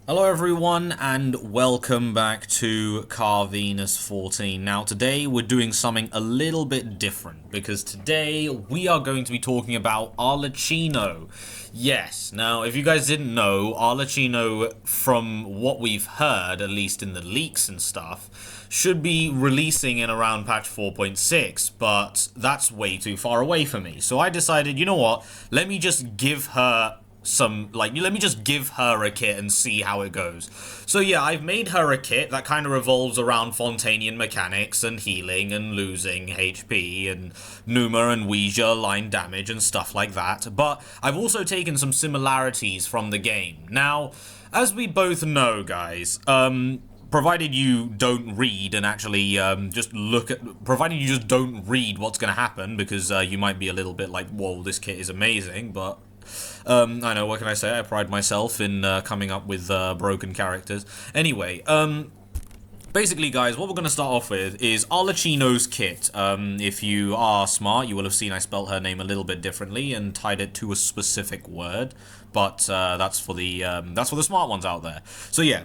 Hello everyone and welcome back to Car Venus 14. Now today we're doing something a little bit different because today we are going to be talking about Arlecchino. Yes, now if you guys didn't know, Arlecchino, from what we've heard, at least in the leaks and stuff, should be releasing in around patch 4.6, but that's way too far away for me. So I decided, you know what, let me just give her let me just give her a kit and see how it goes. So yeah, I've made her a kit that kind of revolves around Fontanian mechanics and healing and losing HP and Numa and Ouija line damage and stuff like that, but I've also taken some similarities from the game. Now, as we both know, guys, provided you don't read and actually provided you just don't read what's going to happen, because you might be a little bit like, whoa, this kit is amazing, but I know, what can I say? I pride myself in coming up with broken characters. Anyway, basically, guys, what we're going to start off with is Arlecchino's kit. If you are smart, you will have seen I spelt her name a little bit differently and tied it to a specific word, but that's for the smart ones out there. So yeah.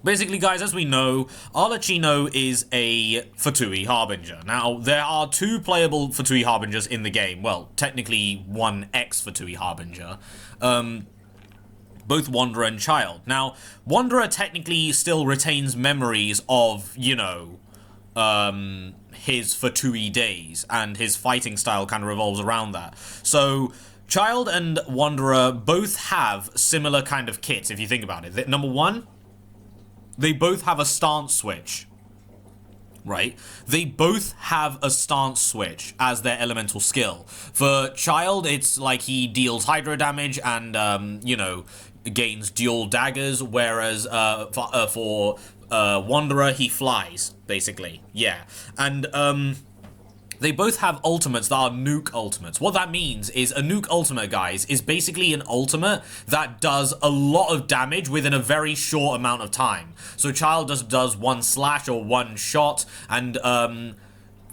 Basically, guys, as we know, Arlecchino is a Fatui Harbinger. Now, there are two playable Fatui Harbingers in the game. Well, technically, one ex-Fatui Harbinger. Both Wanderer and Child. Now, Wanderer technically still retains memories of, you know, his Fatui days, and his fighting style kind of revolves around that. So, Child and Wanderer both have similar kind of kits, if you think about it. Number one, they both have a stance switch, right? They both have a stance switch as their elemental skill. For Child, it's like he deals hydro damage and, you know, gains dual daggers, whereas for Wanderer, he flies, basically. Yeah. And, they both have ultimates that are nuke ultimates. What that means is a nuke ultimate, guys, is basically an ultimate that does a lot of damage within a very short amount of time. So Child does one slash or one shot, and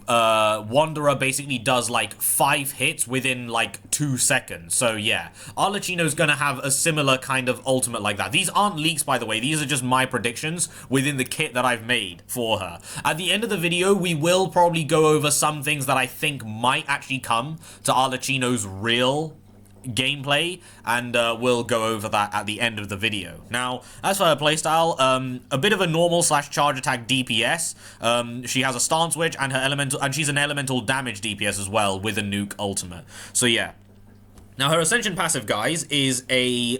Wanderer basically does like 5 hits within like 2 seconds. So yeah, Arlecchino's gonna have a similar kind of ultimate like that. These aren't leaks, by the way. These are just my predictions within the kit that I've made for her. At the end of the video, we will probably go over some things that I think might actually come to Arlecchino's real gameplay, and we'll go over that at the end of the video. Now, as for her playstyle, a bit of a normal slash charge attack DPS. She has a stance switch and her elemental, and she's an elemental damage DPS as well with a nuke ultimate. So yeah. Now, her Ascension passive, guys, is a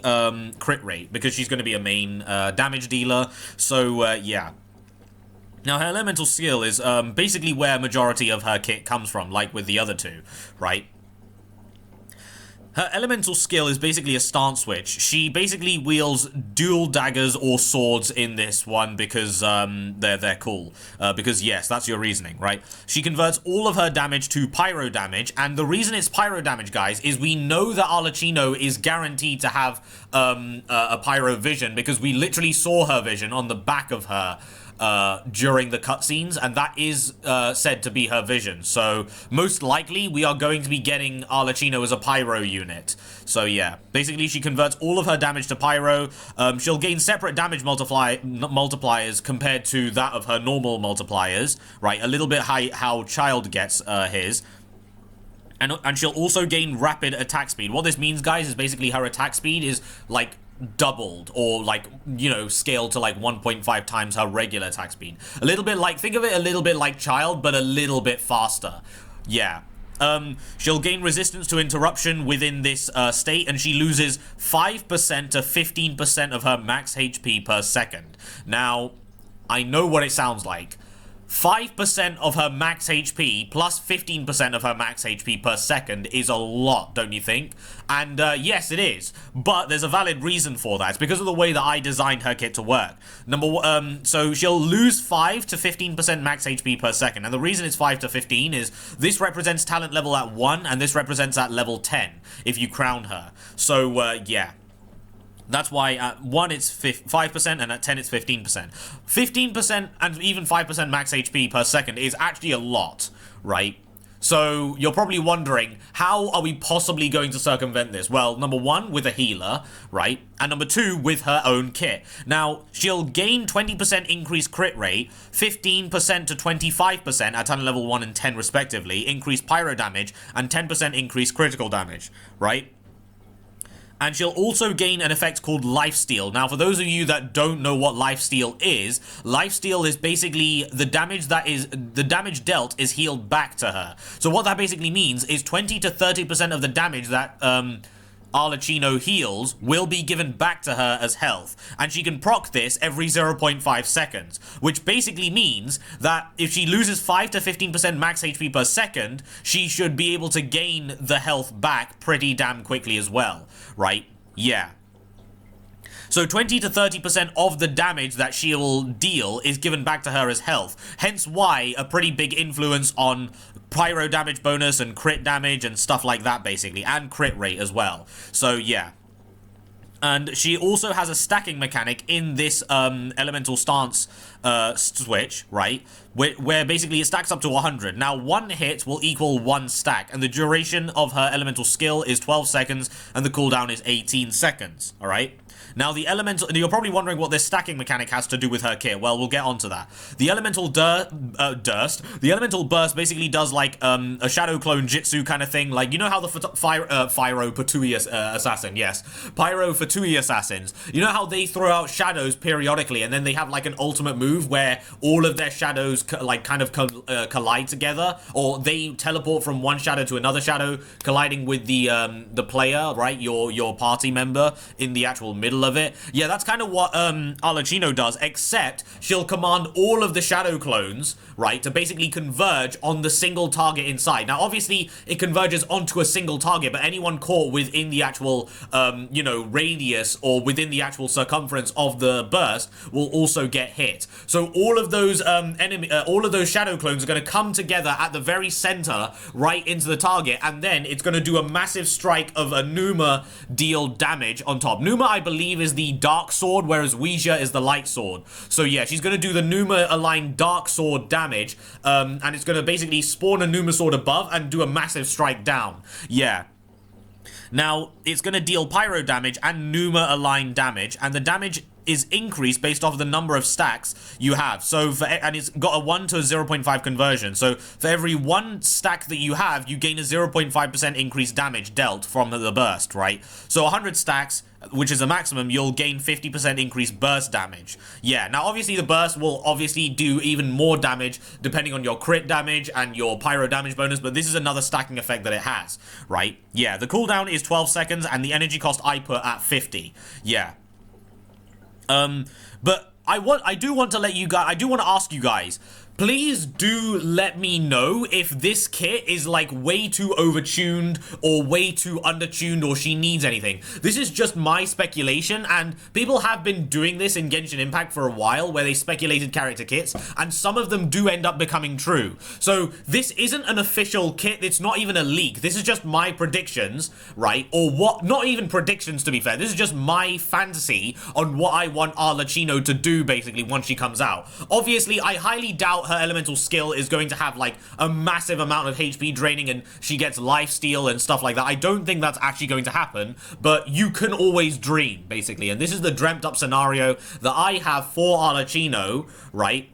crit rate, because she's going to be a main damage dealer. So yeah. Now, her elemental skill is basically where majority of her kit comes from, like with the other two, right? Her elemental skill is basically a stance switch. She basically wields dual daggers or swords in this one because they're cool. Because yes, that's your reasoning, right? She converts all of her damage to pyro damage, and the reason it's pyro damage, guys, is we know that Arlecchino is guaranteed to have a pyro vision, because we literally saw her vision on the back of her during the cutscenes, and that is said to be her vision. So most likely we are going to be getting Arlecchino as a pyro unit. So yeah, basically she converts all of her damage to pyro. She'll gain separate damage multipliers compared to that of her normal multipliers, right? A little bit high how Child gets his. And she'll also gain rapid attack speed. What this means, guys, is basically her attack speed is like doubled, or like, you know, scaled to like 1.5 times her regular attack speed. A little bit like, think of it a little bit like Child, but a little bit faster. Yeah. She'll gain resistance to interruption within this state, and she loses 5% to 15% of her max HP per second. Now, I know what it sounds like. 5% of her max HP plus 15% of her max HP per second is a lot, don't you think? And yes, it is. But there's a valid reason for that. It's because of the way that I designed her kit to work. So she'll lose 5 to 15% max HP per second. And the reason it's 5 to 15 is this represents talent level at 1, and this represents at level 10 if you crown her. So yeah. That's why at 1 it's 5% and at 10 it's 15%. 15% and even 5% max HP per second is actually a lot, right? So you're probably wondering, how are we possibly going to circumvent this? Well, number one, with a healer, right? And number two, with her own kit. Now, she'll gain 20% increased crit rate, 15% to 25% at talent level 1 and 10 respectively, increased pyro damage, and 10% increased critical damage, right? And she'll also gain an effect called Lifesteal. Now, for those of you that don't know what Lifesteal is basically the damage dealt is healed back to her. So what that basically means is 20 to 30% of the damage that Arlecchino heals will be given back to her as health, and she can proc this every 0.5 seconds, which basically means that if she loses 5 to 15% max HP per second, she should be able to gain the health back pretty damn quickly as well, right? Yeah. So 20 to 30% of the damage that she'll deal is given back to her as health. Hence why a pretty big influence on pyro damage bonus and crit damage and stuff like that, basically. And crit rate as well. So, yeah. And she also has a stacking mechanic in this elemental stance switch, right? Where basically it stacks up to 100. Now, one hit will equal one stack, and the duration of her elemental skill is 12 seconds, and the cooldown is 18 seconds, all right? Now, the elemental... You're probably wondering what this stacking mechanic has to do with her kit. Well, we'll get onto that. The elemental The elemental burst basically does, like, a shadow clone jitsu kind of thing. Like, you know how the Pyro Fatui assassin, yes. Pyro Fatui assassins. You know how they throw out shadows periodically, and then they have, like, an ultimate move where all of their shadows, collide together? Or they teleport from one shadow to another shadow, colliding with the player, right? Your party member in the actual middle of it. Yeah, that's kind of what Arlecchino does, except she'll command all of the shadow clones, right, to basically converge on the single target inside. Now, obviously, it converges onto a single target, but anyone caught within the actual, you know, radius or within the actual circumference of the burst will also get hit. So all of those all of those shadow clones are going to come together at the very center, right into the target, and then it's going to do a massive strike of a Numa deal damage on top. Numa, I believe, is the dark sword, whereas Ouija is the light sword. So yeah, she's going to do the Numa aligned dark sword damage, and it's going to basically spawn a Numa sword above and do a massive strike down. Yeah. Now, it's going to deal pyro damage and Numa aligned damage, and the damage is increased based off of the number of stacks you have. So and it's got a 1 to a 0.5 conversion. So for every one stack that you have, you gain a 0.5% increased damage dealt from the burst, right? So 100 stacks, which is a maximum, you'll gain 50% increased burst damage. Yeah, now obviously the burst will obviously do even more damage depending on your crit damage and your pyro damage bonus, but this is another stacking effect that it has, right? Yeah, the cooldown is 12 seconds and the energy cost I put at 50. Yeah. But I do want to ask you guys, please do let me know if this kit is like way too overtuned or way too undertuned or she needs anything. This is just my speculation, and people have been doing this in Genshin Impact for a while where they speculated character kits, and some of them do end up becoming true. So this isn't an official kit, it's not even a leak. This is just my predictions, right? Or what, not even predictions to be fair, this is just my fantasy on what I want Arlecchino to do basically once she comes out. Obviously, I highly doubt her elemental skill is going to have like a massive amount of HP draining and she gets lifesteal and stuff like that. I don't think that's actually going to happen, but you can always dream basically, and this is the dreamt up scenario that I have for Arlecchino, right?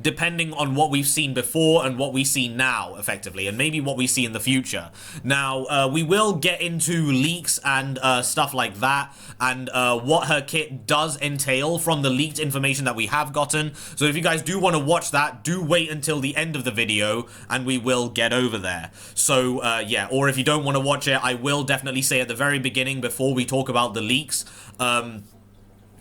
Depending on what we've seen before and what we see now, effectively, and maybe what we see in the future. Now, we will get into leaks and stuff like that, and what her kit does entail from the leaked information that we have gotten. So if you guys do want to watch that, do wait until the end of the video, and we will get over there. So, yeah, or if you don't want to watch it, I will definitely say at the very beginning, before we talk about the leaks,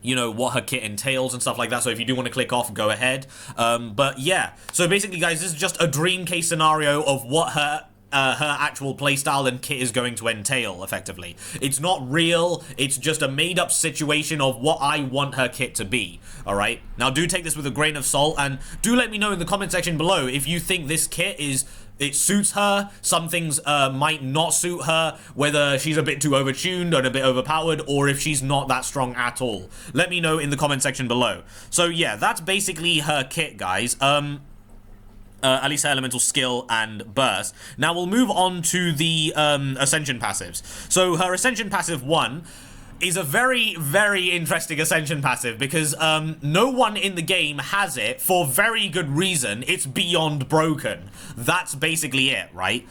you know, what her kit entails and stuff like that. So if you do want to click off, go ahead. But yeah, so basically, guys, this is just a dream case scenario of what her actual playstyle and kit is going to entail, effectively. It's not real, it's just a made-up situation of what I want her kit to be, alright? Now, do take this with a grain of salt, and do let me know in the comment section below if you think this kit it suits her. Some things might not suit her, whether she's a bit too overtuned and a bit overpowered, or if she's not that strong at all. Let me know in the comment section below. So yeah, that's basically her kit, guys. at least her elemental skill and burst. Now we'll move on to the Ascension passives. So her Ascension passive 1 is a very, very interesting Ascension passive because no one in the game has it for very good reason. It's beyond broken. That's basically it, right?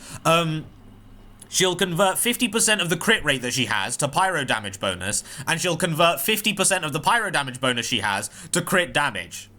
She'll convert 50% of the crit rate that she has to pyro damage bonus, and she'll convert 50% of the pyro damage bonus she has to crit damage.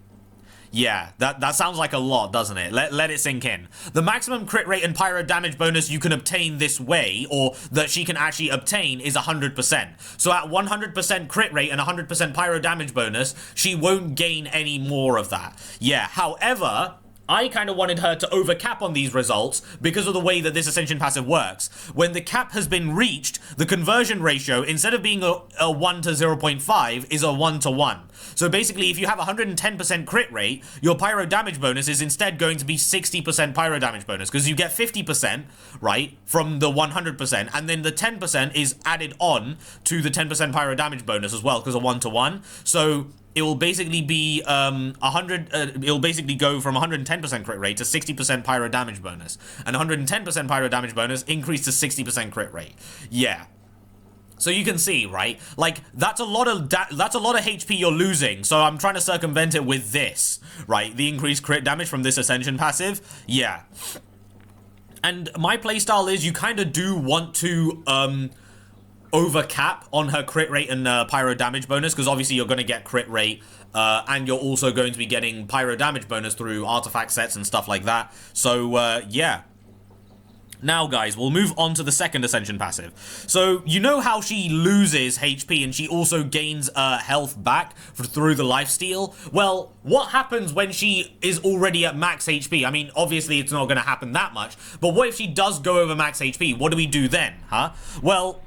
Yeah, that sounds like a lot, doesn't it? Let it sink in. The maximum crit rate and pyro damage bonus you can obtain this way, or that she can actually obtain, is 100%. So at 100% crit rate and 100% pyro damage bonus, she won't gain any more of that. Yeah, however, I kind of wanted her to overcap on these results because of the way that this Ascension passive works. When the cap has been reached, the conversion ratio, instead of being a 1 to 0.5, is a 1 to 1. So basically, if you have 110% crit rate, your pyro damage bonus is instead going to be 60% pyro damage bonus, because you get 50%, right, from the 100%, and then the 10% is added on to the 10% pyro damage bonus as well, because of 1 to 1. So it will basically be it'll basically go from 110% crit rate to 60% pyro damage bonus, and 110% pyro damage bonus increase to 60% crit rate. Yeah. So you can see, right? Like, that's a lot of HP you're losing. So I'm trying to circumvent it with this, right? The increased crit damage from this Ascension passive. Yeah. And my playstyle is you kind of do want to overcap on her crit rate and pyro damage bonus, because obviously you're going to get crit rate and you're also going to be getting pyro damage bonus through artifact sets and stuff like that. So yeah. Now guys, we'll move on to the second Ascension passive. So you know how she loses HP and she also gains health back through the lifesteal? Well, what happens when she is already at max HP? I mean, obviously it's not going to happen that much, but what if she does go over max HP? What do we do then, huh? Well,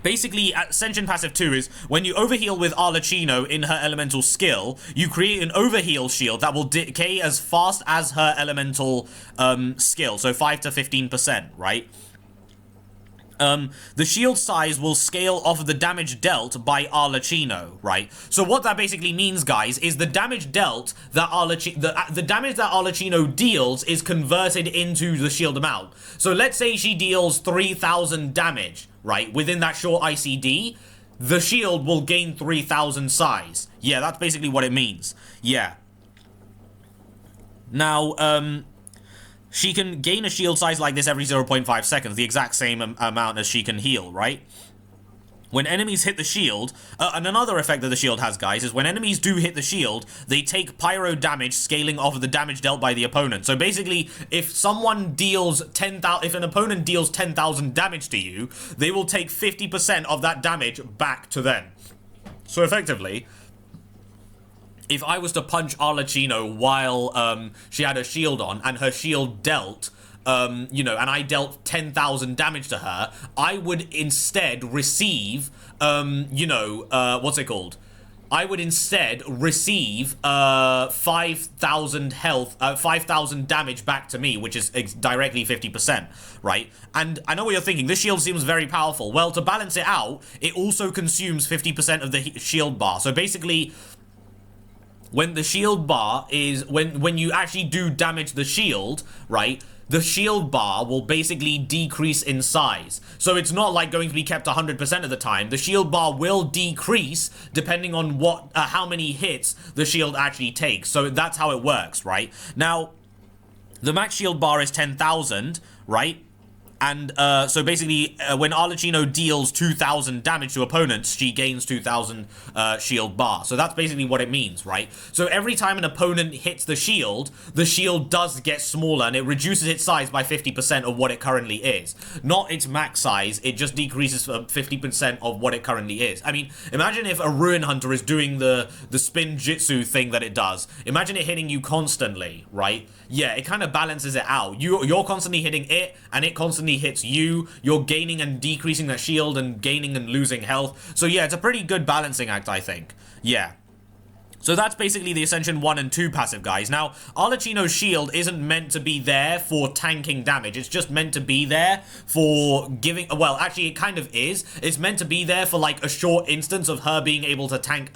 basically, Ascension passive 2 is when you overheal with Arlecchino in her elemental skill, you create an overheal shield that will decay as fast as her elemental skill, so 5 to 15%, right? The shield size will scale off of the damage dealt by Arlecchino, right? So what that basically means, guys, is the damage dealt that the damage that Arlecchino deals is converted into the shield amount. So let's say she deals 3,000 damage, right? Within that short ICD, the shield will gain 3,000 size. Yeah, that's basically what it means. Yeah. Now, she can gain a shield size like this every 0.5 seconds, the exact same amount as she can heal, right? When enemies hit the shield, and another effect that the shield has, guys, is when enemies do hit the shield, they take pyro damage scaling off of the damage dealt by the opponent. So basically, if someone deals 10,000, if an opponent deals 10,000 damage to you, they will take 50% of that damage back to them. So effectively, if I was to punch Arlecchino while she had a shield on and her shield dealt, you know, and I dealt 10,000 damage to her, I would instead receive, you know, what's it called? I would instead receive 5,000 health, 5,000 damage back to me, which is directly 50%, right? And I know what you're thinking, this shield seems very powerful. Well, to balance it out, it also consumes 50% of the shield bar. So basically, when the shield bar is, when you actually do damage the shield, right, the shield bar will basically decrease in size. So it's not like going to be kept 100% of the time. The shield bar will decrease depending on what, how many hits the shield actually takes. So that's how it works, right? Now, the max shield bar is 10,000, right? And so basically, when Arlecchino deals 2,000 damage to opponents, she gains 2,000 shield bar. So that's basically what it means, right? So every time an opponent hits the shield does get smaller, and it reduces its size by 50% of what it currently is. Not its max size, it just decreases 50% of what it currently is. I mean, imagine if a Ruin Hunter is doing the spin jitsu thing that it does. Imagine it hitting you constantly, right? Yeah, it kind of balances it out. You're constantly hitting it, and it constantly hits you. You're gaining and decreasing that shield and gaining and losing health. So yeah, it's a pretty good balancing act, I think. Yeah. So that's basically the Ascension 1 and 2 passive, guys. Now, Arlecchino's shield isn't meant to be there for tanking damage. It's just meant to be there for giving... Well, actually, it kind of is. It's meant to be there for, like, a short instance of her being able to tank,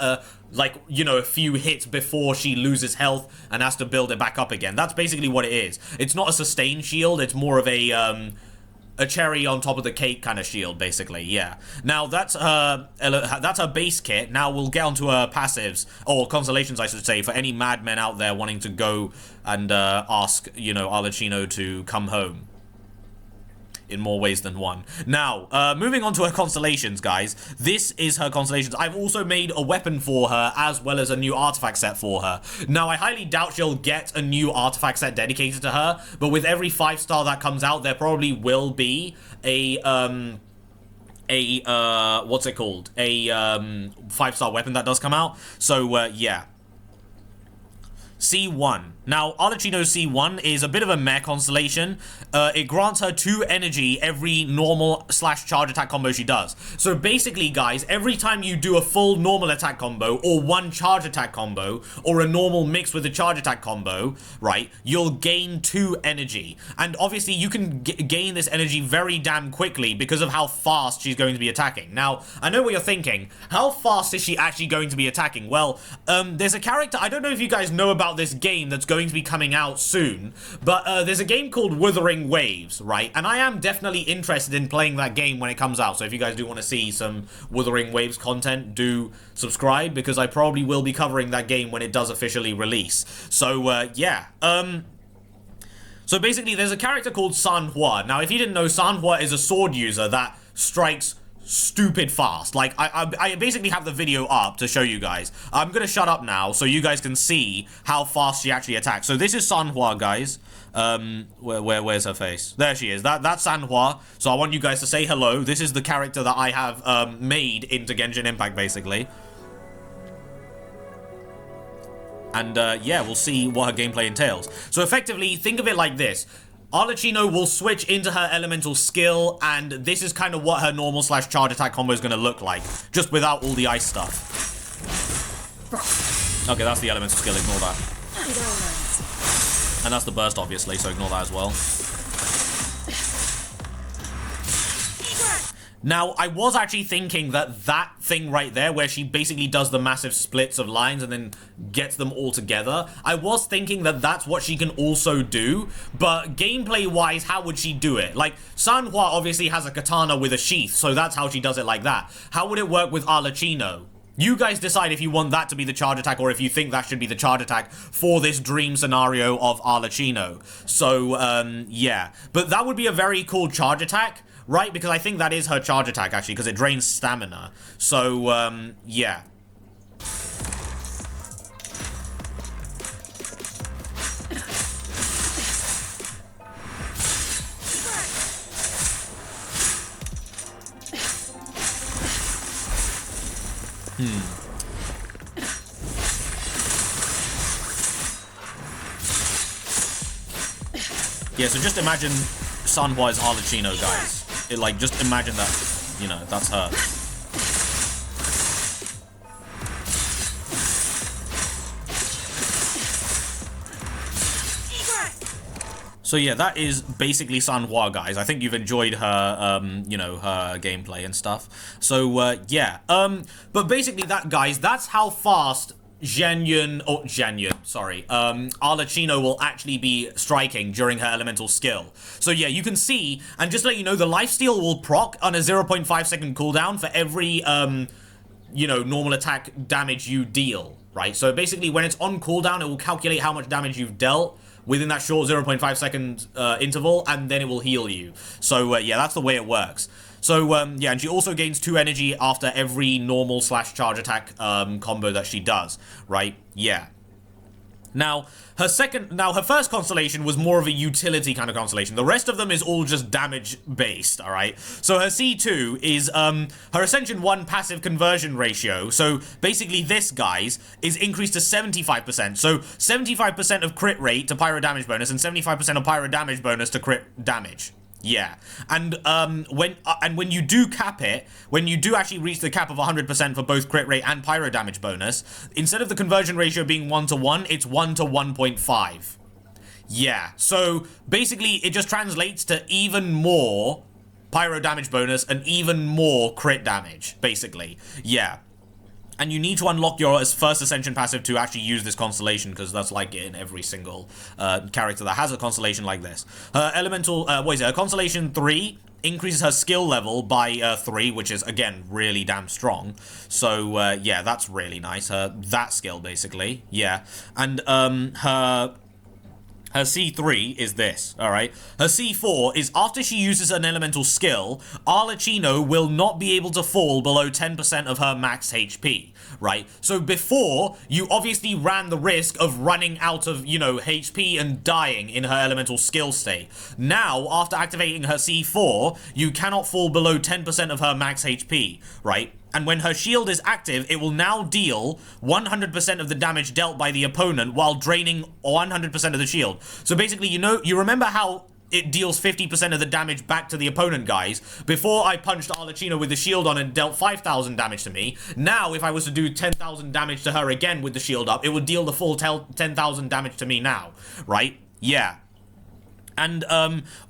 like, you know, a few hits before she loses health and has to build it back up again. That's basically what it is. It's not a sustained shield. It's more of a cherry on top of the cake kind of shield, basically, yeah. Now, that's her base kit. Now, we'll get onto her passives, or constellations, I should say, for any madmen out there wanting to go and ask, you know, Arlecchino to come home. In more ways than one. Now, moving on to her constellations, guys. This is her constellations. I've also made a weapon for her, as well as a new artifact set for her. Now, I highly doubt she'll get a new artifact set dedicated to her, but with every 5-star that comes out, there probably will be a what's it called? A 5-star weapon that does come out. So, yeah. C1. Now, Arlecchino's C1 is a bit of a meh constellation. It grants her 2 energy every normal / charge attack combo she does. So basically, guys, every time you do a full normal attack combo, or 1 charge attack combo, or a normal mixed with a charge attack combo, right, you'll gain 2 energy. And obviously, you can gain this energy very damn quickly because of how fast she's going to be attacking. Now, I know what you're thinking. How fast is she actually going to be attacking? Well, there's a character, I don't know if you guys know about this game that's going to be coming out soon, but there's a game called Wuthering Waves, right? And I am definitely interested in playing that game when it comes out, so if you guys do want to see some Wuthering Waves content, do subscribe, because I probably will be covering that game when it does officially release. So, yeah. So basically, there's a character called Sanhua. Now, if you didn't know, Sanhua is a sword user that strikes stupid fast. Like, I basically have the video up to show you guys. I'm gonna shut up now so you guys can see how fast she actually attacks. So this is Sanhua, guys. Where's her face? There she is. That's Sanhua. So I want you guys to say hello. This is the character that I have made into Genshin Impact, basically. And yeah, we'll see what her gameplay entails. So effectively, think of it like this. Arlecchino will switch into her elemental skill, and this is kind of what her normal / charge attack combo is going to look like, just without all the ice stuff. Okay, that's the elemental skill, ignore that. And that's the burst, obviously, so ignore that as well. Now, I was actually thinking that that thing right there, where she basically does the massive splits of lines and then gets them all together, I was thinking that that's what she can also do, but gameplay-wise, how would she do it? Like, Sanhua obviously has a katana with a sheath, so that's how she does it like that. How would it work with Arlecchino? You guys decide if you want that to be the charge attack or if you think that should be the charge attack for this dream scenario of Arlecchino. So, yeah. But that would be a very cool charge attack, right? Because I think that is her charge attack, actually, because it drains stamina. So, yeah. Yeah, so just imagine Sanhua is Arlecchino, guys. Just imagine that, you know, that's her. So yeah, that is basically Sanhua, guys. I think you've enjoyed her, you know, her gameplay and stuff. So, yeah. But basically that, guys, that's how fast Arlecchino will actually be striking during her elemental skill. So yeah, you can see, and just to let you know, the lifesteal will proc on a 0.5 second cooldown for every, you know, normal attack damage you deal, right? So basically, when it's on cooldown, it will calculate how much damage you've dealt within that short 0.5 second interval, and then it will heal you. So, yeah, that's the way it works. So, yeah, and she also gains 2 energy after every normal / charge attack combo that she does, right? Yeah. Now, her first constellation was more of a utility kind of constellation. The rest of them is all just damage-based, alright? So her C2 is, her Ascension 1 passive conversion ratio. So basically this, guys, is increased to 75%. So 75% of crit rate to pyro damage bonus and 75% of pyro damage bonus to crit damage. Yeah, and when you do cap it, when you do actually reach the cap of 100% for both crit rate and pyro damage bonus, instead of the conversion ratio being 1-to-1, it's 1-to-1.5. Yeah, so basically it just translates to even more pyro damage bonus and even more crit damage, basically. Yeah. And you need to unlock your first Ascension passive to actually use this constellation, because that's like in every single character that has a constellation like this. Her elemental, her constellation 3 increases her skill level by 3, which is, again, really damn strong. So, yeah, that's really nice. That skill, basically. Yeah. And her C3 is this, alright? Her C4 is after she uses an elemental skill, Arlecchino will not be able to fall below 10% of her max HP, right? So before, you obviously ran the risk of running out of, you know, HP and dying in her elemental skill state. Now, after activating her C4, you cannot fall below 10% of her max HP, right? And when her shield is active, it will now deal 100% of the damage dealt by the opponent while draining 100% of the shield. So basically, you remember how it deals 50% of the damage back to the opponent, guys? Before I punched Arlecchino with the shield on and dealt 5,000 damage to me, now if I was to do 10,000 damage to her again with the shield up, it would deal the full 10,000 damage to me now, right? Yeah. And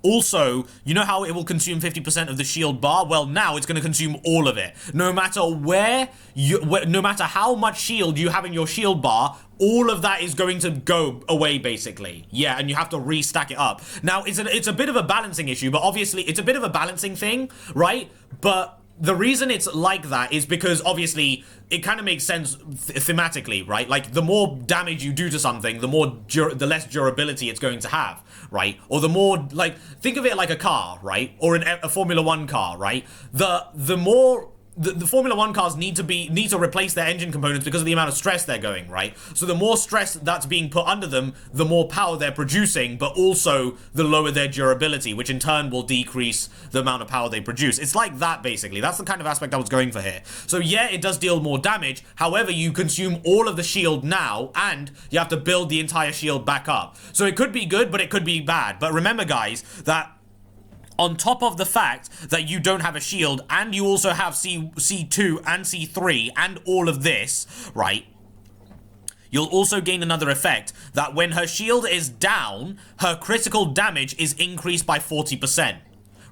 also, you know how it will consume 50% of the shield bar? Well, now it's going to consume all of it. No matter no matter how much shield you have in your shield bar, all of that is going to go away, basically. Yeah, and you have to restack it up. Now, it's a bit of a balancing issue, but obviously, it's a bit of a balancing thing, right? But the reason it's like that is because, obviously, it kind of makes sense thematically, right? Like, the more damage you do to something, the less durability it's going to have, right? Or the more, like, think of it like a car, right? Or a Formula 1 car, right? The more... The Formula 1 cars need to replace their engine components because of the amount of stress they're going, right? So the more stress that's being put under them, the more power they're producing, but also the lower their durability, which in turn will decrease the amount of power they produce. It's like that, basically. That's the kind of aspect I was going for here. So yeah, it does deal more damage. However, you consume all of the shield now, and you have to build the entire shield back up. So it could be good, but it could be bad. But remember, guys, that on top of the fact that you don't have a shield, and you also have C2 and C3 and all of this, right? You'll also gain another effect that when her shield is down, her critical damage is increased by 40%,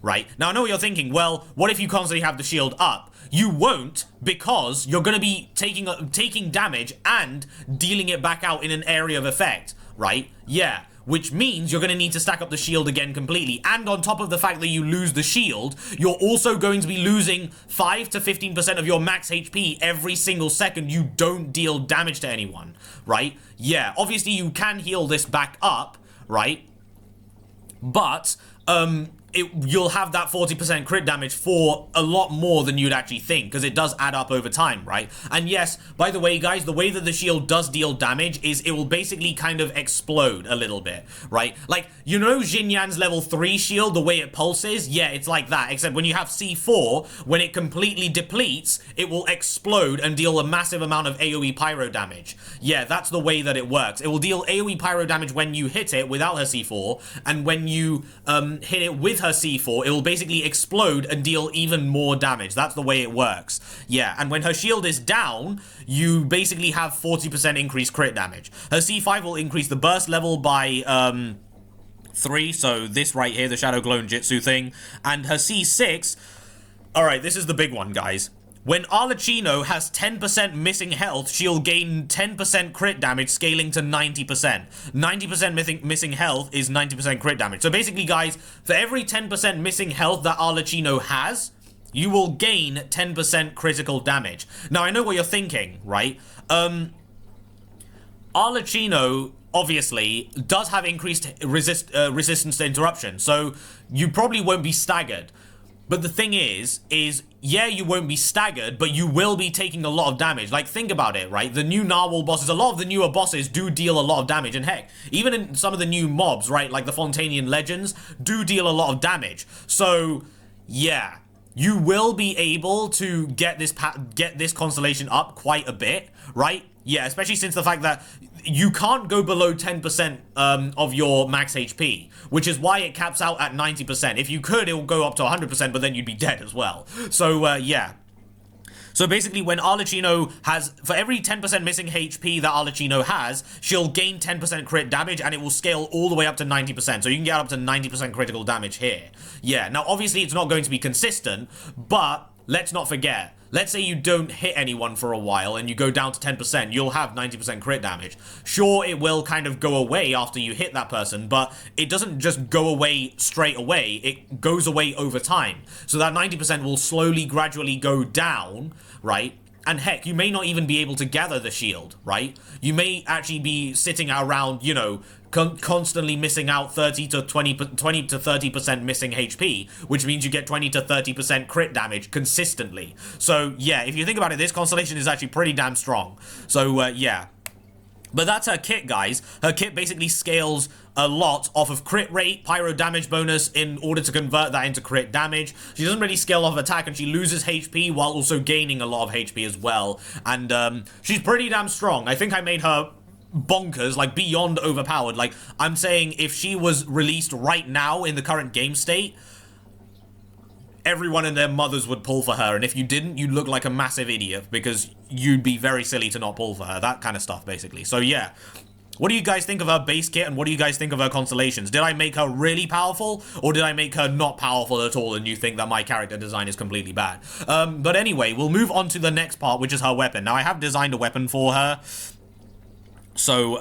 right? Now, I know what you're thinking. Well, what if you constantly have the shield up? You won't, because you're going to be taking damage and dealing it back out in an area of effect, right? Yeah. Which means you're going to need to stack up the shield again completely. And on top of the fact that you lose the shield, you're also going to be losing 5 to 15% of your max HP every single second you don't deal damage to anyone, right? Yeah, obviously you can heal this back up, right? But, you'll have that 40% crit damage for a lot more than you'd actually think, because it does add up over time, right? And yes, by the way, guys, the way that the shield does deal damage is it will basically kind of explode a little bit, right? Like, you know Xinyan's level 3 shield, the way it pulses? Yeah, it's like that, except when you have C4, when it completely depletes, it will explode and deal a massive amount of AoE pyro damage. Yeah, that's the way that it works. It will deal AoE pyro damage when you hit it without her C4, and when you hit it with her C4, it will basically explode and deal even more damage. That's the way it works. Yeah, and when her shield is down, you basically have 40% increased crit damage. Her C5 will increase the burst level by 3, so this right here, the Shadow Clone Jitsu thing, and her C6, alright, this is the big one, guys. When Arlecchino has 10% missing health, she'll gain 10% crit damage, scaling to 90%. 90% missing health is 90% crit damage. So basically, guys, for every 10% missing health that Arlecchino has, you will gain 10% critical damage. Now, I know what you're thinking, right? Arlecchino, obviously, does have increased resistance to interruption, so you probably won't be staggered. But the thing is, yeah, you won't be staggered, but you will be taking a lot of damage. Like, think about it, right? The new Narwhal bosses, a lot of the newer bosses do deal a lot of damage. And heck, even in some of the new mobs, right, like the Fontanian Legends, do deal a lot of damage. So, yeah, you will be able to get this constellation up quite a bit, right? Yeah, especially since the fact that you can't go below 10% of your max HP, which is why it caps out at 90%. If you could, it will go up to 100%, but then you'd be dead as well. So, yeah. So basically, when Arlecchino has, for every 10% missing HP that Arlecchino has, she'll gain 10% crit damage, and it will scale all the way up to 90%. So you can get up to 90% critical damage here. Yeah, now obviously it's not going to be consistent, but let's not forget. Let's say you don't hit anyone for a while and you go down to 10%, you'll have 90% crit damage. Sure, it will kind of go away after you hit that person, but it doesn't just go away straight away, it goes away over time. So that 90% will slowly, gradually go down, right? And heck, you may not even be able to gather the shield, right? You may actually be sitting around, you know, constantly missing out 20 to 30% missing HP, which means you get 20 to 30% crit damage consistently. So yeah, if you think about it, this constellation is actually pretty damn strong. So yeah. But that's her kit, guys. Her kit basically scales a lot off of crit rate, pyro damage bonus in order to convert that into crit damage. She doesn't really scale off attack, and she loses HP while also gaining a lot of HP as well. And she's pretty damn strong. I think I made her bonkers, like beyond overpowered. Like, I'm saying if she was released right now in the current game state, everyone and their mothers would pull for her, and if you didn't, you'd look like a massive idiot because you'd be very silly to not pull for her. That kind of stuff, basically. So yeah, what do you guys think of her base kit, and what do you guys think of her constellations? Did I make her really powerful, or did I make her not powerful at all and you think that my character design is completely bad? But anyway, we'll move on to the next part, which is her weapon. Now, I have designed a weapon for her. So,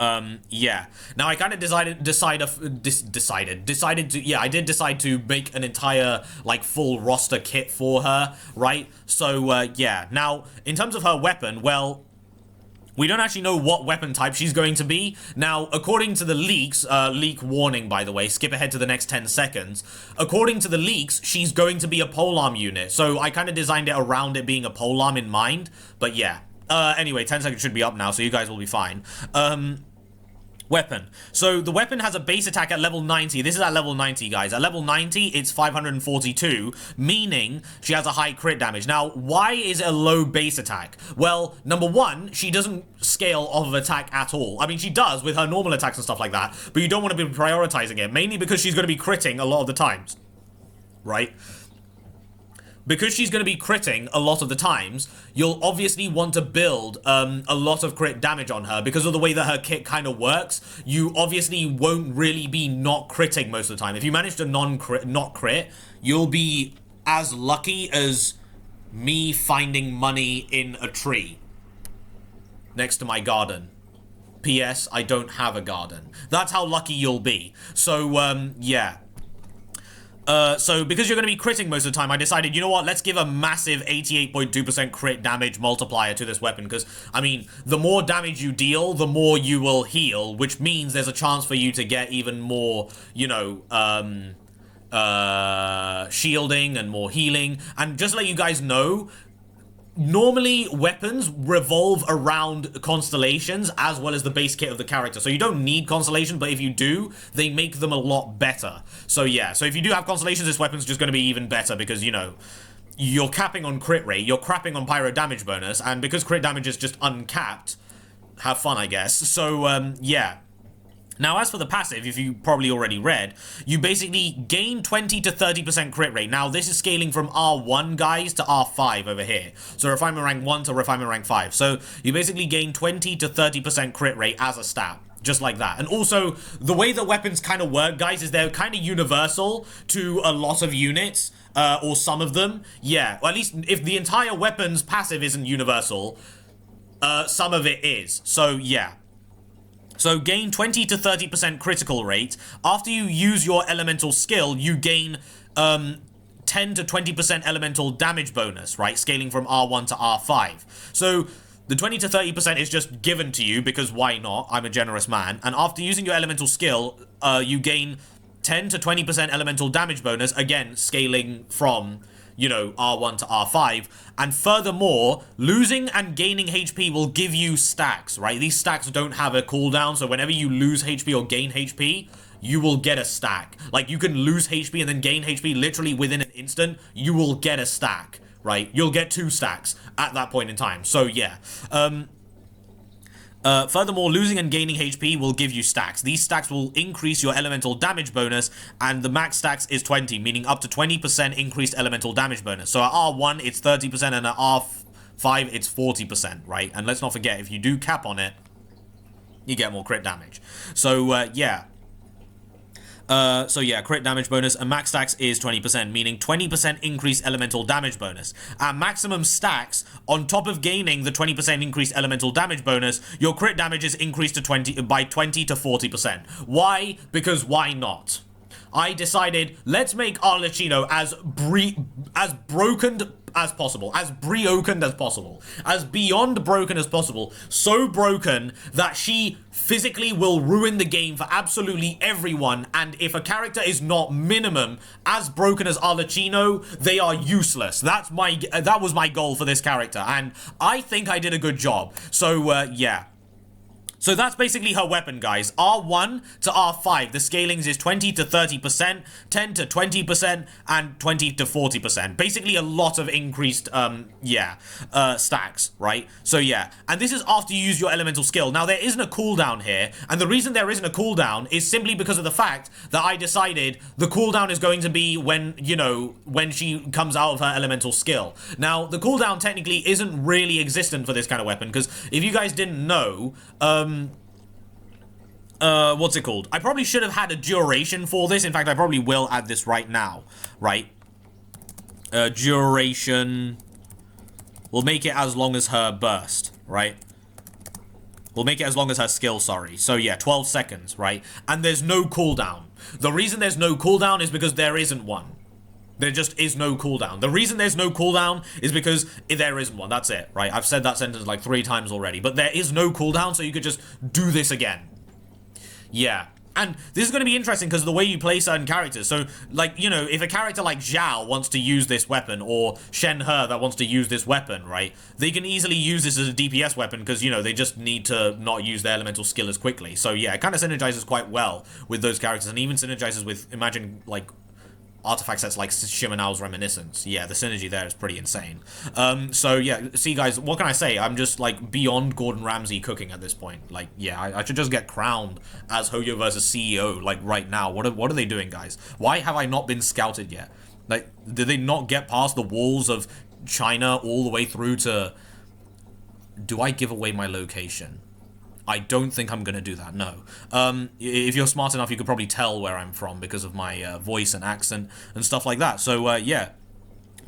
yeah. Now, I kind of decided to, yeah, I did decide to make an entire, like, full roster kit for her, right? So, yeah. Now, in terms of her weapon, well, we don't actually know what weapon type she's going to be. Now, according to the leaks, leak warning, by the way, skip ahead to the next 10 seconds. According to the leaks, she's going to be a polearm unit. So, I kind of designed it around it being a polearm in mind, but yeah. Anyway, 10 seconds should be up now, so you guys will be fine. Weapon. So the weapon has a base attack at level 90. This is at level 90, guys. At level 90, it's 542, meaning she has a high crit damage. Now, why is it a low base attack? Well, number one, she doesn't scale off of attack at all. I mean, she does with her normal attacks and stuff like that, but you don't want to be prioritizing it, mainly because she's going to be critting a lot of the times, right? Because she's going to be critting a lot of the times, you'll obviously want to build a lot of crit damage on her because of the way that her kit kind of works. You obviously won't really be not critting most of the time. If you manage to not crit, you'll be as lucky as me finding money in a tree next to my garden. P.S. I don't have a garden. That's how lucky you'll be. So, yeah. So because you're going to be critting most of the time, I decided, you know what, let's give a massive 88.2% crit damage multiplier to this weapon, because, I mean, the more damage you deal, the more you will heal, which means there's a chance for you to get even more, you know, shielding and more healing. And just to let you guys know, normally, weapons revolve around constellations as well as the base kit of the character. So you don't need constellation, but if you do, they make them a lot better. So yeah, so if you do have constellations, this weapon's just going to be even better because, you know, you're capping on crit rate, you're crapping on pyro damage bonus, and because crit damage is just uncapped, have fun, I guess. So, yeah. Now, as for the passive, if you probably already read, you basically gain 20 to 30% crit rate. Now, this is scaling from R1, guys, to R5 over here. So, refinement rank 1 to refinement rank 5. So, you basically gain 20 to 30% crit rate as a stat. Just like that. And also, the way that weapons kind of work, guys, is they're kind of universal to a lot of units, or some of them. Yeah, or at least if the entire weapon's passive isn't universal, some of it is. So, yeah. So gain 20 to 30% critical rate. After you use your elemental skill, you gain 10 to 20% elemental damage bonus, right? Scaling from R1 to R5. So the 20 to 30% is just given to you because why not? I'm a generous man. And after using your elemental skill, you gain 10 to 20% elemental damage bonus, again, scaling from, you know, R1 to R5. And furthermore, losing and gaining HP will give you stacks, right? These stacks don't have a cooldown, so whenever you lose HP or gain HP, you will get a stack. Like, you can lose HP and then gain HP literally within an instant, you will get a stack, right? You'll get 2 stacks at that point in time. So, yeah. Furthermore, losing and gaining HP will give you stacks. These stacks will increase your elemental damage bonus, and the max stacks is 20, meaning up to 20% increased elemental damage bonus. So at R1, it's 30%, and at R5, it's 40%, right? And let's not forget, if you do cap on it, you get more crit damage. So, yeah. Crit damage bonus and max stacks is 20%, meaning 20% increased elemental damage bonus. At maximum stacks, on top of gaining the 20% increased elemental damage bonus, your crit damage is increased to by 20 to 40%. Why? Because why not? I decided, let's make Arlecchino as broken as possible, as broken as possible, as beyond broken as possible, so broken that she physically will ruin the game for absolutely everyone, and if a character is not minimum as broken as Arlecchino, they are useless. That was my goal for this character, and I think I did a good job. So, yeah. So that's basically her weapon, guys. R1 to R5, the scalings is 20 to 30%, 10 to 20%, and 20 to 40%. Basically a lot of increased, stacks, right? So yeah, and this is after you use your elemental skill. Now there isn't a cooldown here, and the reason there isn't a cooldown is simply because of the fact that I decided the cooldown is going to be when, when she comes out of her elemental skill. Now, the cooldown technically isn't really existent for this kind of weapon, because if you guys didn't know, what's it called? I probably should have had a duration for this. In fact, I probably will add this right now, right? Duration. We'll make it as long as her burst, right? We'll make it as long as her skill, sorry. So yeah, 12 seconds, right? And there's no cooldown. The reason there's no cooldown is because there isn't one. There just is no cooldown. The reason there's no cooldown is because there isn't one. That's it, right? I've said that sentence like 3 times already. But there is no cooldown, so you could just do this again. Yeah. And this is going to be interesting because of the way you play certain characters. So, like, if a character like Zhao wants to use this weapon, or Shen He that wants to use this weapon, right? They can easily use this as a DPS weapon because, they just need to not use their elemental skill as quickly. So, yeah, it kind of synergizes quite well with those characters, and even synergizes with, imagine, like, artifact sets like Shimenao's Reminiscence. Yeah, the synergy there is pretty insane. So yeah, see guys, what can I say? I'm just like beyond Gordon Ramsay cooking at this point. Like, yeah, I should just get crowned as Hoyoverse's CEO like right now. What are they doing, guys? Why have I not been scouted yet? Like, did they not get past the walls of China all the way through to... Do I give away my location? I don't think I'm going to do that, no. If you're smart enough, you could probably tell where I'm from because of my voice and accent and stuff like that. So, yeah.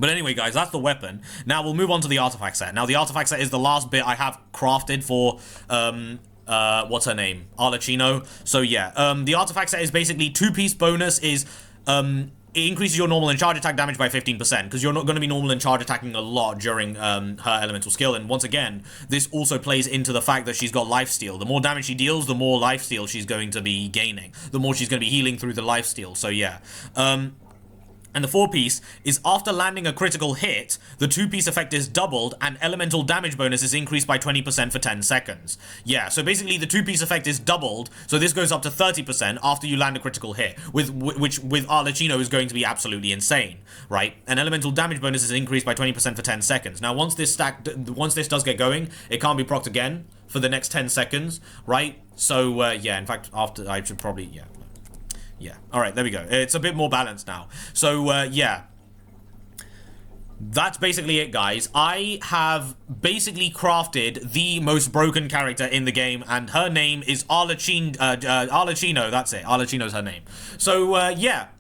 But anyway, guys, that's the weapon. Now, we'll move on to the artifact set. Now, the artifact set is the last bit I have crafted for, what's her name? Arlecchino. So, yeah. The artifact set is basically 2-piece bonus is... it increases your normal and charge attack damage by 15%, because you're not going to be normal and charge attacking a lot during her elemental skill. And once again, this also plays into the fact that she's got lifesteal. The more damage she deals, the more lifesteal she's going to be gaining. The more she's going to be healing through the lifesteal. So yeah. And the 4-piece is after landing a critical hit, the 2-piece effect is doubled and elemental damage bonus is increased by 20% for 10 seconds. Yeah, so basically the 2-piece effect is doubled, so this goes up to 30% after you land a critical hit, which with Arlecchino is going to be absolutely insane, right? And elemental damage bonus is increased by 20% for 10 seconds. Now, once this does get going, it can't be procced again for the next 10 seconds, right? So, yeah, in fact, after, I should probably, yeah. Yeah, alright, there we go. It's a bit more balanced now. So, yeah. That's basically it, guys. I have basically crafted the most broken character in the game, and her name is Arlecchino, that's it. Arlecchino's her name. So, yeah.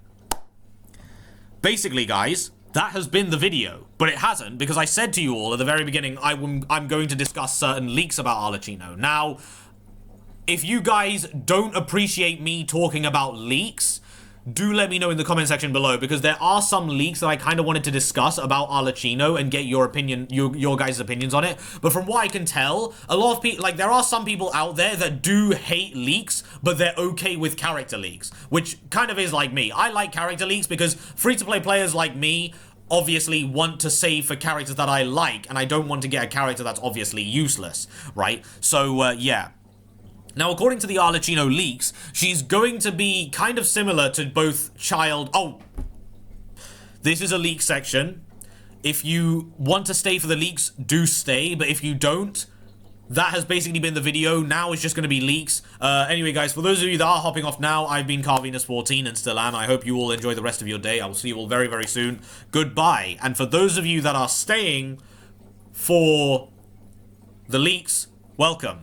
Basically, guys, that has been the video. But it hasn't, because I said to you all at the very beginning, I'm going to discuss certain leaks about Arlecchino. Now... if you guys don't appreciate me talking about leaks, do let me know in the comment section below, because there are some leaks that I kind of wanted to discuss about Arlecchino and get your opinion, your guys' opinions on it. But from what I can tell, a lot of people, like, there are some people out there that do hate leaks, but they're okay with character leaks, which kind of is like me. I like character leaks because free-to-play players like me obviously want to save for characters that I like, and I don't want to get a character that's obviously useless, right? So, yeah. Now, according to the Arlecchino leaks, she's going to be kind of similar to both child... Oh, this is a leak section. If you want to stay for the leaks, do stay. But if you don't, that has basically been the video. Now it's just going to be leaks. Anyway, guys, for those of you that are hopping off now, I've been Carvenus14 and still am. I hope you all enjoy the rest of your day. I will see you all very, very soon. Goodbye. And for those of you that are staying for the leaks, welcome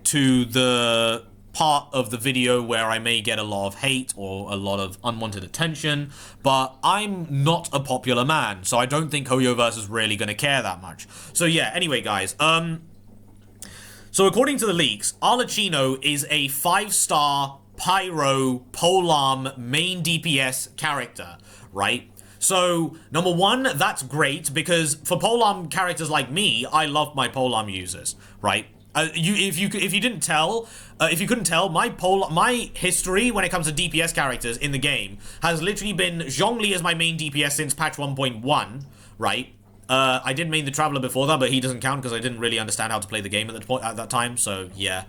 to the part of the video where I may get a lot of hate or a lot of unwanted attention, but I'm not a popular man, so I don't think Hoyoverse is really going to care that much. So yeah, anyway, guys, so according to the leaks, Arlecchino is a 5-star Pyro Polearm main DPS character, right? So, number one, that's great, because for polearm characters like me, I love my polearm users, right? If you couldn't tell, my history when it comes to DPS characters in the game has literally been Zhongli as my main DPS since patch 1.1, right? I did main the Traveler before that, but he doesn't count because I didn't really understand how to play the game at that time, so yeah.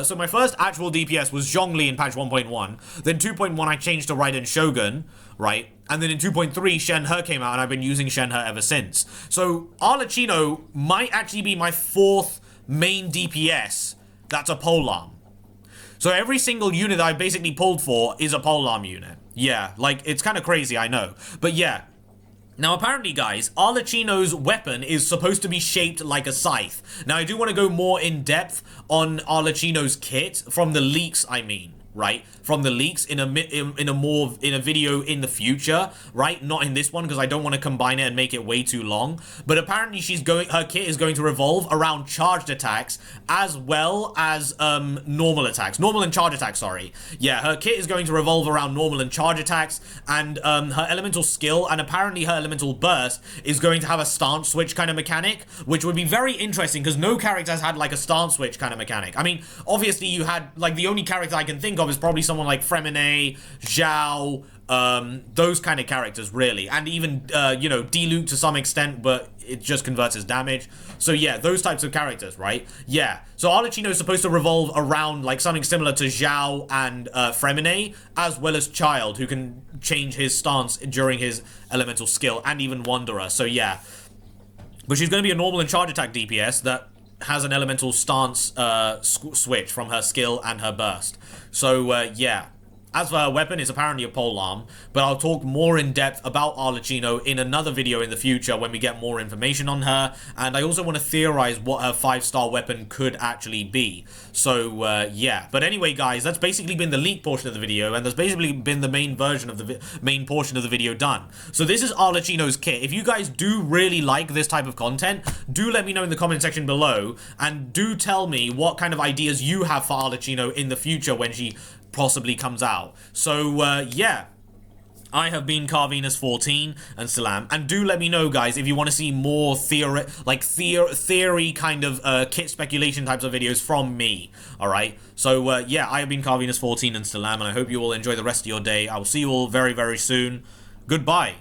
So my first actual DPS was Zhongli in patch 1.1, then 2.1 I changed to Raiden Shogun, right? And then in 2.3, Shen-He came out, and I've been using Shen-He ever since. So Arlecchino might actually be my 4th main DPS that's a polearm. So every single unit that I basically pulled for is a polearm unit. Yeah, like, it's kind of crazy, I know. But yeah. Now, apparently, guys, Arlecchino's weapon is supposed to be shaped like a scythe. Now, I do want to go more in depth on Arlecchino's kit, from the leaks, I mean. Right, from the leaks in a video in the future, right? Not in this one, because I don't want to combine it and make it way too long. But apparently her kit is going to revolve around charged attacks as well as normal attacks. Normal and charge attacks, sorry. Yeah, her kit is going to revolve around normal and charge attacks, and her elemental skill and apparently her elemental burst is going to have a stance switch kind of mechanic, which would be very interesting because no character has had like a stance switch kind of mechanic. I mean, obviously you had, like, the only character I can think of is probably someone like Fremine, Zhao, those kind of characters, really. And even, you know, Diluc to some extent, but it just converts as damage. So yeah, those types of characters, right? Yeah. So Arlecchino is supposed to revolve around, like, something similar to Zhao and Fremine, as well as Child, who can change his stance during his elemental skill, and even Wanderer. So yeah. But she's going to be a normal and charge attack DPS that has an elemental stance switch from her skill and her burst. So, yeah. As for her weapon, it's apparently a polearm, but I'll talk more in depth about Arlecchino in another video in the future when we get more information on her, and I also want to theorize what her 5-star weapon could actually be. So, yeah. But anyway, guys, that's basically been the leak portion of the video, and that's basically been the main version of the main portion of the video done. So this is Arlecchino's kit. If you guys do really like this type of content, do let me know in the comment section below, and do tell me what kind of ideas you have for Arlecchino in the future when she possibly comes out. So, yeah. I have been Carvenus14 and still am. And do let me know, guys, if you want to see more theory kind of kit speculation types of videos from me. Alright? So, yeah, I have been Carvenus14 and still am, and I hope you all enjoy the rest of your day. I will see you all very, very soon. Goodbye.